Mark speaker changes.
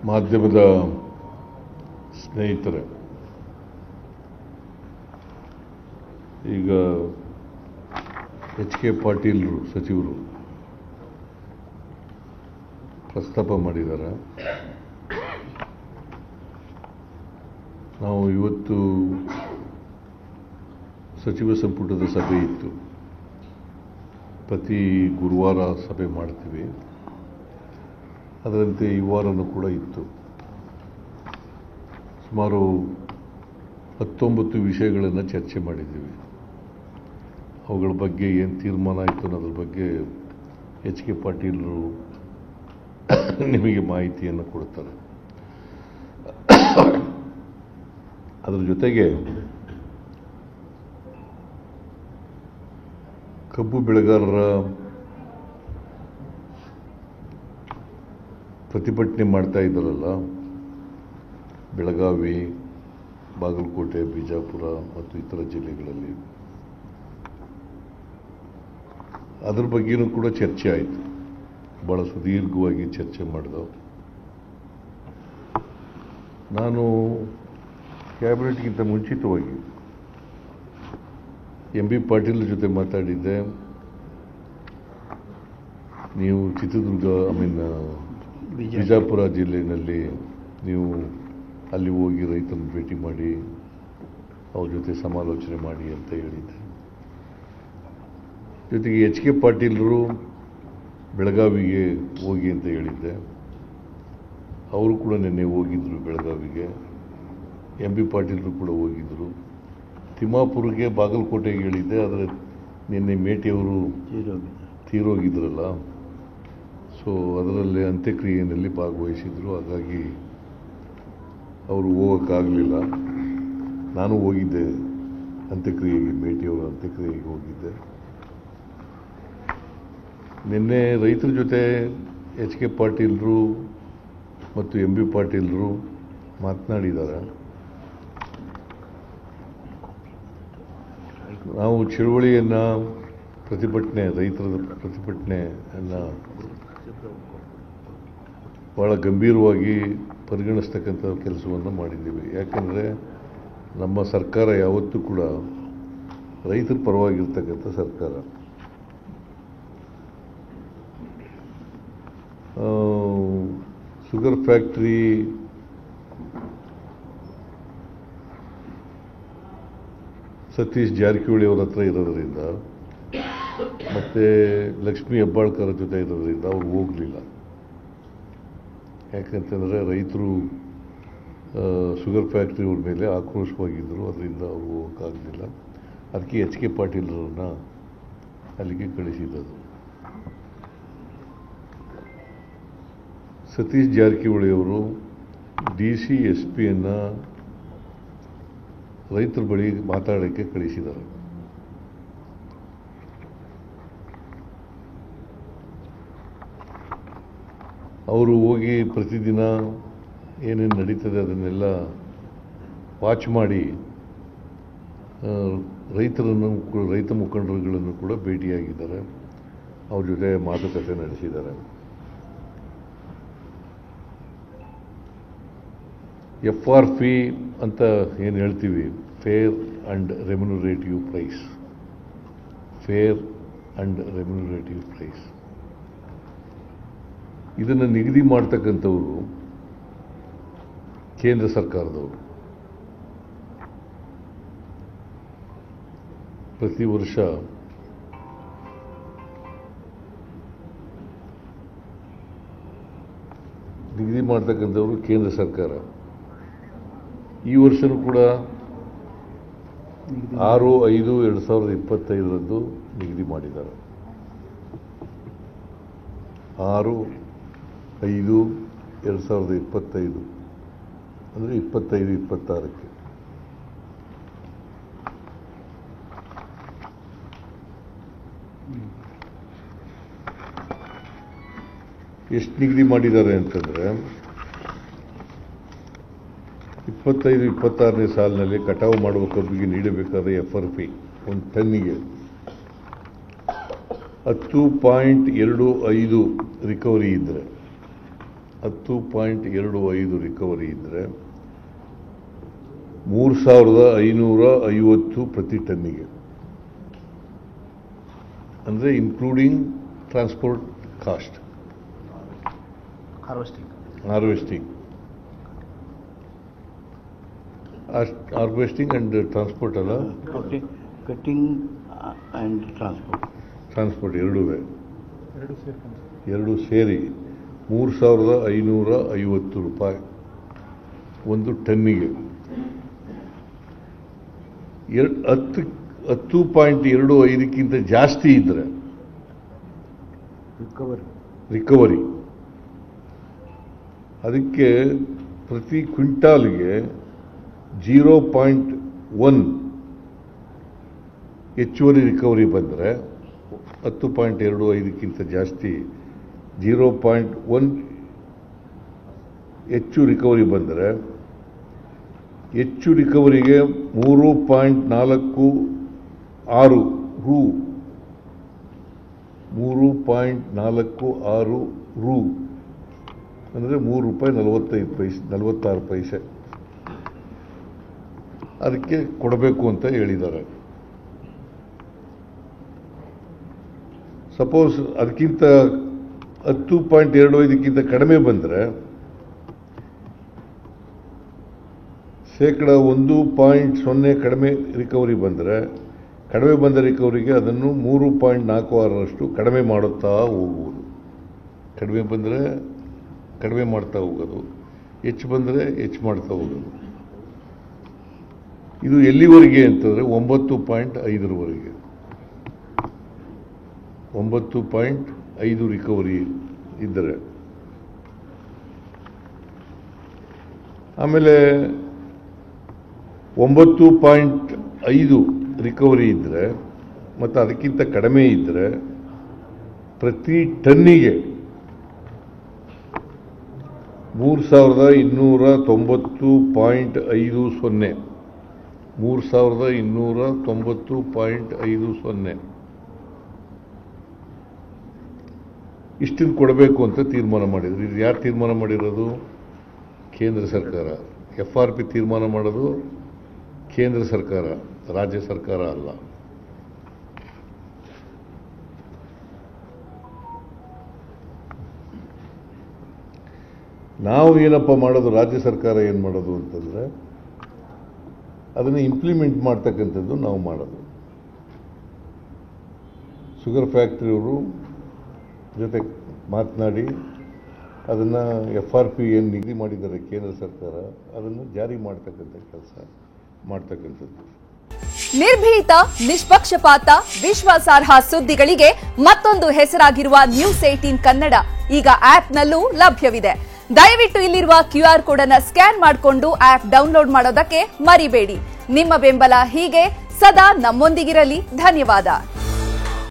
Speaker 1: ಮಾಧ್ಯಮದ ಸ್ನೇಹಿತರೆ, ಈಗ ಎಚ್ ಕೆ ಪಾಟೀಲ್ ಸಚಿವರು ಪ್ರಸ್ತಾಪ ಮಾಡಿದ್ದಾರೆ. ನಾವು ಇವತ್ತು ಸಚಿವ ಸಂಪುಟದ ಸಭೆ ಇತ್ತು. ಪ್ರತಿ ಗುರುವಾರ ಸಭೆ ಮಾಡ್ತೀವಿ. ಅದರಂತೆ ಈ ವಾರನೂ ಕೂಡ ಇತ್ತು. ಸುಮಾರು 19 ವಿಷಯಗಳನ್ನು ಚರ್ಚೆ ಮಾಡಿದ್ದೀವಿ. ಅವುಗಳ ಬಗ್ಗೆ ಏನು ತೀರ್ಮಾನ ಆಯಿತು ಅನ್ನೋದ್ರ ಬಗ್ಗೆ ಎಚ್ ಕೆ ಪಾಟೀಲರು ನಿಮಗೆ ಮಾಹಿತಿಯನ್ನು ಕೊಡ್ತಾರೆ. ಅದರ ಜೊತೆಗೆ ಕಬ್ಬು ಬೆಳೆಗಾರರ ಪ್ರತಿಭಟನೆ ಮಾಡ್ತಾ ಇದ್ದಾರಲ್ಲ, ಬೆಳಗಾವಿ, ಬಾಗಲಕೋಟೆ, ಬಿಜಾಪುರ ಮತ್ತು ಇತರ ಜಿಲ್ಲೆಗಳಲ್ಲಿ, ಅದರ ಬಗ್ಗೆಯೂ ಕೂಡ ಚರ್ಚೆ ಆಯಿತು. ಭಾಳ ಸುದೀರ್ಘವಾಗಿ ಚರ್ಚೆ ಮಾಡಿದವು. ನಾನು ಕ್ಯಾಬಿನೆಟ್ಗಿಂತ ಮುಂಚಿತವಾಗಿ ಎಂ ಬಿ ಪಾಟೀಲ್ ಜೊತೆ ಮಾತಾಡಿದ್ದೆ. ನೀವು ಚಿತ್ರದುರ್ಗ ಬಿಜಾಪುರ ಜಿಲ್ಲೆಯಲ್ಲಿ ನೀವು ಅಲ್ಲಿ ಹೋಗಿ ರೈತರನ್ನು ಭೇಟಿ ಮಾಡಿ ಅವ್ರ ಜೊತೆ ಸಮಾಲೋಚನೆ ಮಾಡಿ ಅಂತ ಹೇಳಿದ್ದೆ. ಜೊತೆಗೆ ಎಚ್ ಕೆ ಪಾಟೀಲರು ಬೆಳಗಾವಿಗೆ ಹೋಗಿ ಅಂತ ಹೇಳಿದ್ದೆ. ಅವರು ಕೂಡ ನಿನ್ನೆ ಹೋಗಿದ್ದರು ಬೆಳಗಾವಿಗೆ. ಎಂ ಬಿ ಪಾಟೀಲರು ಕೂಡ ಹೋಗಿದ್ದರು. ತಿಮ್ಮಾಪುರಕ್ಕೆ, ಬಾಗಲಕೋಟೆಗೆ ಹೇಳಿದ್ದೆ. ಆದರೆ ನಿನ್ನೆ ಮೇಟಿಯವರು ತೀರೋಗಿದ್ರಲ್ಲ, ಸೊ ಅದರಲ್ಲಿ ಅಂತ್ಯಕ್ರಿಯೆಯಲ್ಲಿ ಭಾಗವಹಿಸಿದರು. ಹಾಗಾಗಿ ಅವರು ಹೋಗೋಕ್ಕಾಗಲಿಲ್ಲ. ನಾನು ಹೋಗಿದ್ದೆ ಅಂತ್ಯಕ್ರಿಯೆಗೆ, ಮೇಟಿಯವರ ಅಂತ್ಯಕ್ರಿಯೆಗೆ ಹೋಗಿದ್ದೆ. ನಿನ್ನೆ ರೈತರ ಜೊತೆ ಎಚ್ ಕೆ ಪಾಟೀಲರು ಮತ್ತು ಎಂ ಬಿ ಪಾಟೀಲರು ಮಾತನಾಡಿದ್ದಾರೆ. ನಾವು ಚಳುವಳಿಯನ್ನು, ರೈತರ ಪ್ರತಿಭಟನೆಯನ್ನು ಭಾಳ ಗಂಭೀರವಾಗಿ ಪರಿಗಣಿಸ್ತಕ್ಕಂಥ ಕೆಲಸವನ್ನು ಮಾಡಿದ್ದೀವಿ. ಯಾಕಂದರೆ ನಮ್ಮ ಸರ್ಕಾರ ಯಾವತ್ತೂ ಕೂಡ ರೈತರ ಪರವಾಗಿರ್ತಕ್ಕಂಥ ಸರ್ಕಾರ. ಶುಗರ್ ಫ್ಯಾಕ್ಟ್ರಿ ಸತೀಶ್ ಜಾರಕಿಹೊಳಿ ಅವರ ಹತ್ರ ಇರೋದರಿಂದ ಮತ್ತು ಲಕ್ಷ್ಮೀ ಹೆಬ್ಬಾಳ್ಕರ್ ಜೊತೆ ಇರೋದರಿಂದ ಅವ್ರು ಹೋಗಲಿಲ್ಲ. ಯಾಕಂತಂದರೆ ರೈತರು ಶುಗರ್ ಫ್ಯಾಕ್ಟ್ರಿಯವ್ರ ಮೇಲೆ ಆಕ್ರೋಶವಾಗಿದ್ದರು. ಅದರಿಂದ ಅವರು ಹೋಗೋಕ್ಕಾಗಲಿಲ್ಲ. ಅದಕ್ಕೆ ಎಚ್ ಕೆ ಪಾಟೀಲರನ್ನ ಅಲ್ಲಿಗೆ ಕಳಿಸಿದ್ದು. ಸತೀಶ್ ಜಾರಕಿಹೊಳಿಯವರು DC SP-ಯನ್ನು ರೈತರ ಬಳಿ ಮಾತಾಡೋಕ್ಕೆ ಕಳಿಸಿದ್ದಾರೆ. ಅವರು ಹೋಗಿ ಪ್ರತಿದಿನ ಏನೇನು ನಡೀತದೆ ಅದನ್ನೆಲ್ಲ ವಾಚ್ ಮಾಡಿ ರೈತ ಮುಖಂಡರುಗಳನ್ನು ಕೂಡ ಭೇಟಿಯಾಗಿದ್ದಾರೆ. ಅವ್ರ ಜೊತೆ ಮಾತುಕತೆ ನಡೆಸಿದ್ದಾರೆ. FRP ಅಂತ ಏನು ಹೇಳ್ತೀವಿ, fair and remunerative price, fair and remunerative price, ಇದನ್ನು ನಿಗದಿ ಮಾಡ್ತಕ್ಕಂಥವರು ಕೇಂದ್ರ ಸರ್ಕಾರದವರು. ಪ್ರತಿ ವರ್ಷ ನಿಗದಿ ಮಾಡ್ತಕ್ಕಂಥವರು ಕೇಂದ್ರ ಸರ್ಕಾರ. ಈ ವರ್ಷವೂ ಕೂಡ 6/5/2025 ನಿಗದಿ ಮಾಡಿದ್ದಾರೆ. 6/5/2025 ಅಂದರೆ 25-26ಕ್ಕೆ. ಎಷ್ಟು ನಿಗದಿ ಮಾಡಿದ್ದಾರೆ ಅಂತಂದರೆ 25-26ನೇ ಸಾಲಿನಲ್ಲಿ ಕಟಾವು ಮಾಡುವ ಕಬ್ಬಿಗೆ ನೀಡಬೇಕಾದ FRP ಒಂದು ಟನ್ನಿಗೆ 10.25 ರಿಕವರಿ ಇದ್ದರೆ 10.25 ರಿಕವರಿ ಇದ್ದರೆ 3,550 ಪ್ರತಿ ಟನ್ನಿಗೆ, ಅಂದರೆ including transport cost, harvesting and transport ಅಲ್ಲ,
Speaker 2: ಕಟಿಂಗ್ ಆ್ಯಂಡ್ ಟ್ರಾನ್ಸ್ಪೋರ್ಟ್
Speaker 1: ಎರಡು ಸೇರಿ 3,550 ರೂಪಾಯಿ ಒಂದು ಟನ್ನಿಗೆ. 10.25ಕ್ಕಿಂತ ಜಾಸ್ತಿ ಇದ್ದರೆ ರಿಕವರಿ, ಅದಕ್ಕೆ ಪ್ರತಿ ಕ್ವಿಂಟಾಲ್ಗೆ 0.1 ಹೆಚ್ಚುವರಿ ರಿಕವರಿ ಬಂದರೆ, 10.25ಕ್ಕಿಂತ ಜಾಸ್ತಿ 0.1 ಹೆಚ್ಚು ರಿಕವರಿ ಬಂದರೆ, ಹೆಚ್ಚು ರಿಕವರಿಗೆ 3.46 ರು, 3.46 ರು ಅಂದರೆ ₹3.46 ಅದಕ್ಕೆ ಕೊಡಬೇಕು ಅಂತ ಹೇಳಿದ್ದಾರೆ. ಸಪೋಸ್ ಅದಕ್ಕಿಂತ 10.25ಕ್ಕಿಂತ ಕಡಿಮೆ ಬಂದರೆ, 1% ಕಡಿಮೆ ರಿಕವರಿ ಬಂದರೆ, ಕಡಿಮೆ ಬಂದ ರಿಕವರಿಗೆ ಅದನ್ನು 3.46ರಷ್ಟು ಕಡಿಮೆ ಮಾಡುತ್ತಾ ಹೋಗುವುದು. ಕಡಿಮೆ ಬಂದರೆ ಕಡಿಮೆ ಮಾಡ್ತಾ ಹೋಗೋದು, ಹೆಚ್ಚು ಬಂದರೆ ಹೆಚ್ಚು ಮಾಡ್ತಾ ಹೋಗೋದು. ಇದು ಎಲ್ಲಿವರೆಗೆ ಅಂತಂದರೆ 9.5ರವರೆಗೆ. 9.5 ರಿಕವರಿ ಇದ್ದರೆ, ಆಮೇಲೆ 9.5 ರಿಕವರಿ ಇದ್ದರೆ ಮತ್ತು ಅದಕ್ಕಿಂತ ಕಡಿಮೆ ಇದ್ದರೆ ಪ್ರತಿ ಟನ್ನಿಗೆ 3,290.50 3,290.50 ಇಷ್ಟನ್ನು ಕೊಡಬೇಕು ಅಂತ ತೀರ್ಮಾನ ಮಾಡಿದ್ರು. ಇದು ಯಾರು ತೀರ್ಮಾನ ಮಾಡಿರೋದು? ಕೇಂದ್ರ ಸರ್ಕಾರ. FRP ತೀರ್ಮಾನ ಮಾಡೋದು ಕೇಂದ್ರ ಸರ್ಕಾರ, ರಾಜ್ಯ ಸರ್ಕಾರ ಅಲ್ಲ. ನಾವು ಏನಪ್ಪ ಮಾಡೋದು, ರಾಜ್ಯ ಸರ್ಕಾರ ಏನು ಮಾಡೋದು ಅಂತಂದರೆ ಅದನ್ನು ಇಂಪ್ಲಿಮೆಂಟ್ ಮಾಡ್ತಕ್ಕಂಥದ್ದು ನಾವು ಮಾಡೋದು. ಶುಗರ್ ಫ್ಯಾಕ್ಟ್ರಿಯವರು ಜೊತೆ ಮಾತನಾಡಿ ಅದನ್ನು FRP ಏನು ನಿಗದಿ ಮಾಡಿದ್ದಾರೆ ಕೇಂದ್ರ ಸರ್ಕಾರ, ಅದನ್ನು ಜಾರಿ ಮಾಡ್ತಕ್ಕಂಥ ಕೆಲಸ ಮಾಡ್ತಕ್ಕಂಥದ್ದು.
Speaker 3: ನಿರ್ಭೀತ, ನಿಷ್ಪಕ್ಷಪಾತ, ವಿಶ್ವಾಸಾರ್ಹ ಸುದ್ದಿಗಳಿಗೆ ಮತ್ತೊಂದು ಹೆಸರಾಗಿರುವ News18 ಕನ್ನಡ ಈಗ ಆಪ್ನಲ್ಲೂ ಲಭ್ಯವಿದೆ. ದಯವಿಟ್ಟು ಇಲ್ಲಿರುವ QR ಕೋಡ್ ಅನ್ನು ಸ್ಕ್ಯಾನ್ ಮಾಡಿಕೊಂಡು ಆಪ್ ಡೌನ್ಲೋಡ್ ಮಾಡೋದಕ್ಕೆ ಮರಿಬೇಡಿ. ನಿಮ್ಮ ಬೆಂಬಲ ಹೀಗೆ ಸದಾ ನಮ್ಮೊಂದಿಗಿರಲಿ. ಧನ್ಯವಾದ.